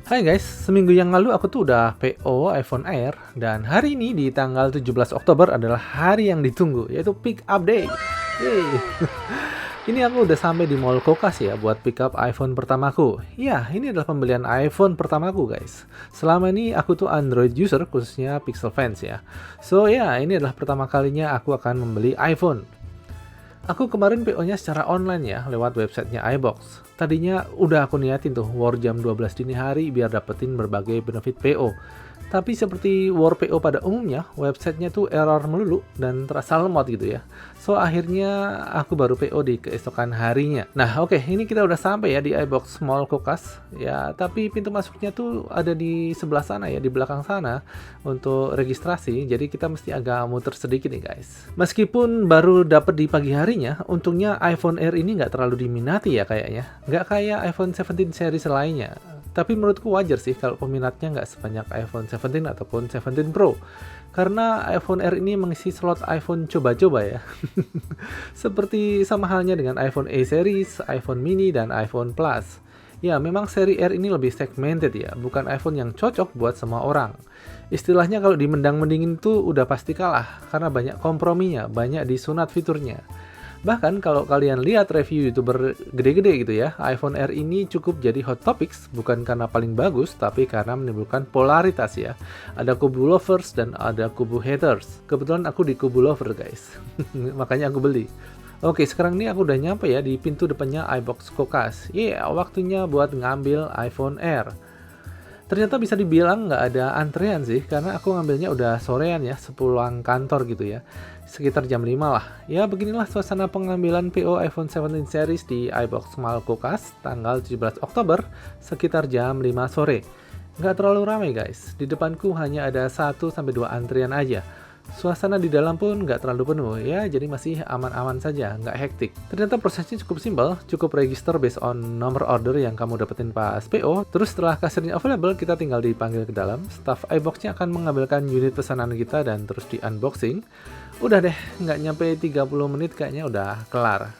Hai guys, seminggu yang lalu aku tuh udah PO iPhone Air dan hari ini di tanggal 17 Oktober adalah hari yang ditunggu, yaitu pick up day. Yeay. Ini aku udah sampai di mall Kokas ya buat pick up iPhone pertamaku. Ya, ini adalah pembelian iPhone pertamaku guys. Selama ini aku tuh Android user khususnya Pixel fans ya. So ya, ini adalah pertama kalinya aku akan membeli iPhone. Aku kemarin PO-nya secara online ya, lewat websitenya IBOX. Tadinya udah aku niatin tuh war jam 12 dini hari biar dapetin berbagai benefit PO. Tapi seperti war PO pada umumnya, websitenya tuh error melulu dan terasa lemot gitu ya. So akhirnya aku baru PO di keesokan harinya. Nah oke, ini kita udah sampai ya di iBox Mall Kokas. Ya, tapi pintu masuknya tuh ada di sebelah sana ya, di belakang sana untuk registrasi. Jadi kita mesti agak muter sedikit nih guys. Meskipun baru dapet di pagi harinya, untungnya iPhone Air ini nggak terlalu diminati ya kayaknya. Nggak kayak iPhone 17 series lainnya. Tapi menurutku wajar sih kalau peminatnya nggak sebanyak iPhone 17 ataupun 17 Pro. Karena iPhone Air ini mengisi slot iPhone coba-coba ya. Seperti sama halnya dengan iPhone A series, iPhone mini, dan iPhone Plus. Ya, memang seri R ini lebih segmented ya, bukan iPhone yang cocok buat semua orang. Istilahnya kalau dimendang-mendingin itu udah pasti kalah, karena banyak komprominya, banyak disunat fiturnya. Bahkan kalau kalian lihat review YouTuber gede-gede gitu ya, iPhone Air ini cukup jadi hot topics bukan karena paling bagus, tapi karena menimbulkan polaritas ya. Ada kubu lovers dan ada kubu haters. Kebetulan aku di kubu lover guys, makanya aku beli. Oke, sekarang ini aku udah nyampe ya di pintu depannya iBox Kokas. Waktunya buat ngambil iPhone Air. Ternyata bisa dibilang nggak ada antrean sih, karena aku ngambilnya udah sorean ya, sepulang kantor gitu ya. Sekitar jam 5 lah. Ya beginilah suasana pengambilan PO iPhone 17 series di iBox Mall Kokas tanggal 17 Oktober sekitar jam 5 sore. Nggak terlalu ramai guys, di depanku hanya ada 1-2 antrian aja. Suasana di dalam pun nggak terlalu penuh ya, jadi masih aman-aman saja, nggak hektik. Ternyata prosesnya cukup simpel, cukup register based on nomor order yang kamu dapetin pas PO. Terus setelah kasirnya available, kita tinggal dipanggil ke dalam. Staff iBox-nya akan mengambilkan unit pesanan kita dan terus di unboxing. Udah deh, nggak nyampe 30 menit kayaknya udah kelar.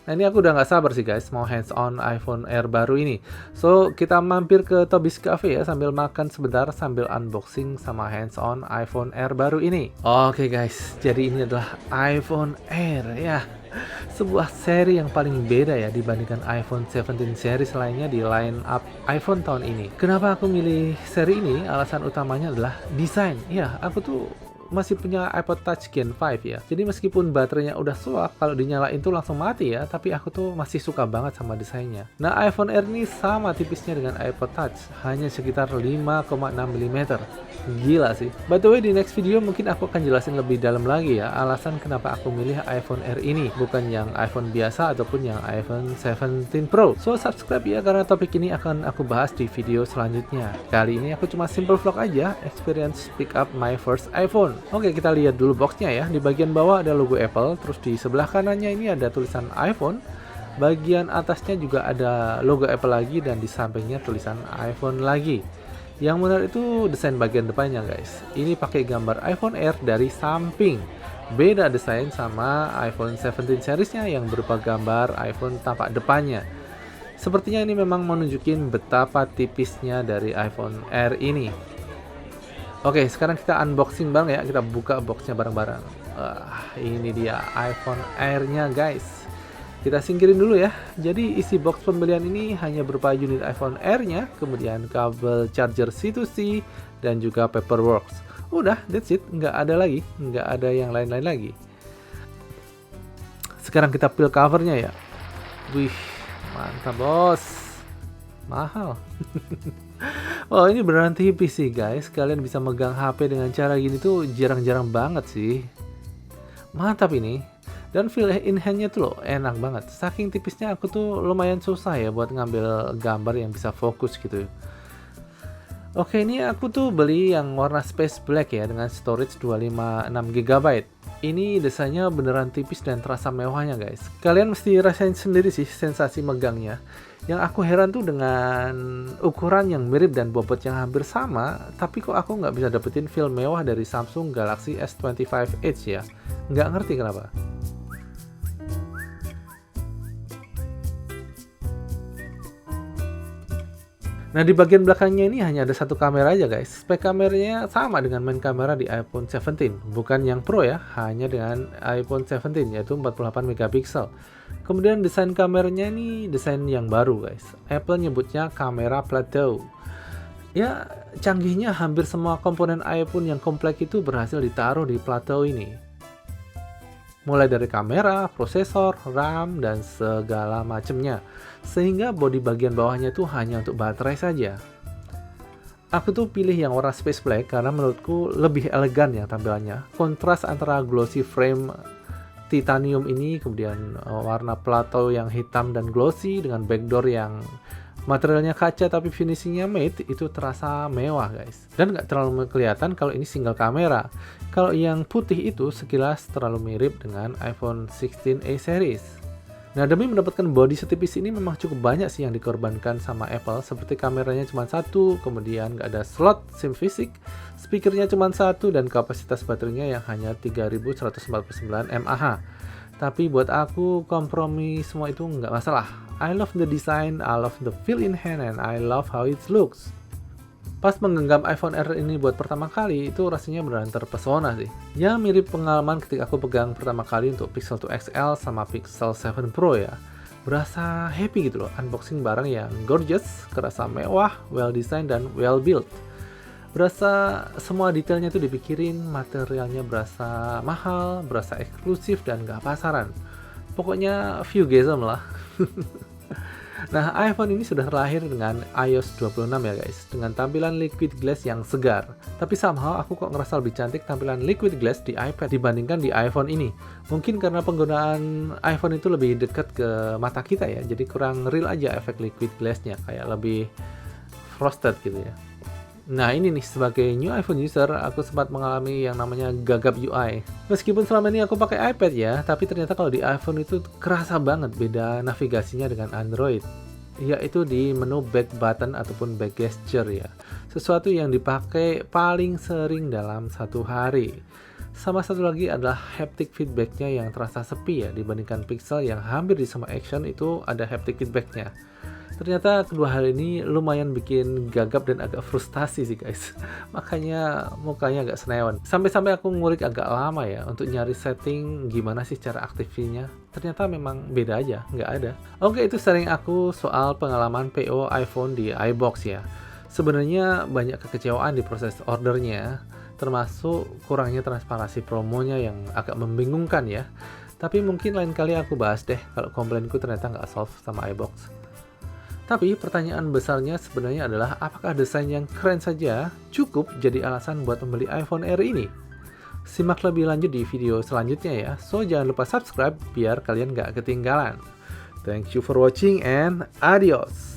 Nah ini aku udah nggak sabar sih guys, mau hands-on iPhone Air baru ini. So, kita mampir ke Tobis Cafe ya, sambil makan sebentar, sambil unboxing sama hands-on iPhone Air baru ini. Oke guys, jadi ini adalah iPhone Air ya. Sebuah seri yang paling beda ya dibandingkan iPhone 17 series lainnya di line up iPhone tahun ini. Kenapa aku milih seri ini? Alasan utamanya adalah desain. Ya, aku tuh masih punya iPod Touch Gen 5 ya. Jadi meskipun baterainya udah suak, kalau dinyalain tuh langsung mati ya, tapi aku tuh masih suka banget sama desainnya. Nah, iPhone Air ini sama tipisnya dengan iPod Touch, hanya sekitar 5,6 mm. Gila sih. By the way, di next video mungkin aku akan jelasin lebih dalam lagi ya alasan kenapa aku milih iPhone Air ini, bukan yang iPhone biasa ataupun yang iPhone 17 Pro. So subscribe ya, karena topik ini akan aku bahas di video selanjutnya. Kali ini aku cuma simple vlog aja, experience pick up my first iPhone. Oke, kita lihat dulu boxnya ya. Di bagian bawah ada logo Apple, terus di sebelah kanannya ini ada tulisan iPhone. Bagian atasnya juga ada logo Apple lagi dan di sampingnya tulisan iPhone lagi. Yang menarik itu desain bagian depannya guys. Ini pakai gambar iPhone Air dari samping. Beda desain sama iPhone 17 seriesnya yang berupa gambar iPhone tampak depannya. Sepertinya ini memang menunjukin betapa tipisnya dari iPhone Air ini. Oke, sekarang kita unboxing bareng ya. Kita buka boxnya bareng-bareng. Ini dia iPhone Air-nya guys. Kita singkirin dulu ya. Jadi isi box pembelian ini hanya berupa unit iPhone Air-nya, kemudian kabel charger C2C, dan juga paperwork. Udah, that's it. Nggak ada lagi. Nggak ada yang lain-lain lagi. Sekarang kita peel covernya ya. Wih, mantap bos. Mahal. Oh, ini beneran tipis sih guys. Kalian bisa megang HP dengan cara gini tuh jarang-jarang banget sih. Mantap ini. Dan feel in hand-nya tuh loh enak banget. Saking tipisnya aku tuh lumayan susah ya buat ngambil gambar yang bisa fokus gitu. Oke, ini aku tuh beli yang warna space black ya, dengan storage 256 GB. Ini desainnya beneran tipis dan terasa mewahnya guys. Kalian mesti rasain sendiri sih sensasi megangnya. Yang aku heran tuh dengan ukuran yang mirip dan bobot yang hampir sama, tapi kok aku nggak bisa dapetin feel mewah dari Samsung Galaxy S25 Edge ya. Nggak ngerti kenapa. Nah, di bagian belakangnya ini hanya ada satu kamera aja guys. Spek kameranya sama dengan main kamera di iPhone 17, bukan yang Pro ya, hanya dengan iPhone 17 yaitu 48 megapiksel. Kemudian desain kameranya ini desain yang baru guys. Apple nyebutnya kamera plateau. Ya, canggihnya hampir semua komponen iPhone yang kompleks itu berhasil ditaruh di plateau ini. Mulai dari kamera, prosesor, RAM, dan segala macamnya. Sehingga bodi bagian bawahnya itu hanya untuk baterai saja. Aku tuh pilih yang warna space black karena menurutku lebih elegan ya tampilannya. Kontras antara glossy frame titanium ini, kemudian warna plateau yang hitam dan glossy dengan backdoor yang materialnya kaca tapi finishingnya matte, itu terasa mewah guys. Dan nggak terlalu kelihatan kalau ini single kamera. Kalau yang putih itu sekilas terlalu mirip dengan iPhone 16a series. Nah, demi mendapatkan body setipis ini memang cukup banyak sih yang dikorbankan sama Apple. Seperti kameranya cuma satu, kemudian nggak ada slot SIM fisik, speakernya cuma satu, dan kapasitas baterainya yang hanya 3149 mAh. Tapi buat aku kompromi semua itu nggak masalah. I love the design, I love the feel in hand, and I love how it looks. Pas menggenggam iPhone R ini buat pertama kali, itu rasanya beneran terpesona sih. Ya mirip pengalaman ketika aku pegang pertama kali untuk Pixel 2 XL sama Pixel 7 Pro ya. Berasa happy gitu loh, unboxing barang yang gorgeous, kerasa mewah, well designed, dan well built. Berasa semua detailnya tuh dipikirin, materialnya berasa mahal, berasa eksklusif, dan gak pasaran. Pokoknya fugaism lah. Nah, iPhone ini sudah terlahir dengan iOS 26 ya guys, dengan tampilan liquid glass yang segar. Tapi somehow aku kok ngerasa lebih cantik tampilan liquid glass di iPad dibandingkan di iPhone ini. Mungkin karena penggunaan iPhone itu lebih dekat ke mata kita ya, jadi kurang real aja efek liquid glassnya, kayak lebih frosted gitu ya. Nah, ini nih, sebagai new iPhone user, aku sempat mengalami yang namanya gagap UI. Meskipun selama ini aku pakai iPad ya, tapi ternyata kalau di iPhone itu kerasa banget beda navigasinya dengan Android. Yaitu di menu back button ataupun back gesture ya. Sesuatu yang dipakai paling sering dalam satu hari. Sama satu lagi adalah haptic feedbacknya yang terasa sepi ya, dibandingkan Pixel yang hampir di semua action itu ada haptic feedbacknya. Ternyata kedua hal ini lumayan bikin gagap dan agak frustasi sih guys. Makanya mukanya agak senewan. Sampai-sampai aku ngulik agak lama ya untuk nyari setting gimana sih cara aktifnya. Ternyata memang beda aja, nggak ada. Oke, itu sharing aku soal pengalaman PO iPhone di IBOX ya. Sebenarnya banyak kekecewaan di proses ordernya, termasuk kurangnya transparansi promonya yang agak membingungkan ya. Tapi mungkin lain kali aku bahas deh kalau komplainku ternyata nggak solve sama IBOX. Tapi pertanyaan besarnya sebenarnya adalah apakah desain yang keren saja cukup jadi alasan buat membeli iPhone R ini? Simak lebih lanjut di video selanjutnya ya. So jangan lupa subscribe biar kalian gak ketinggalan. Thank you for watching and adios.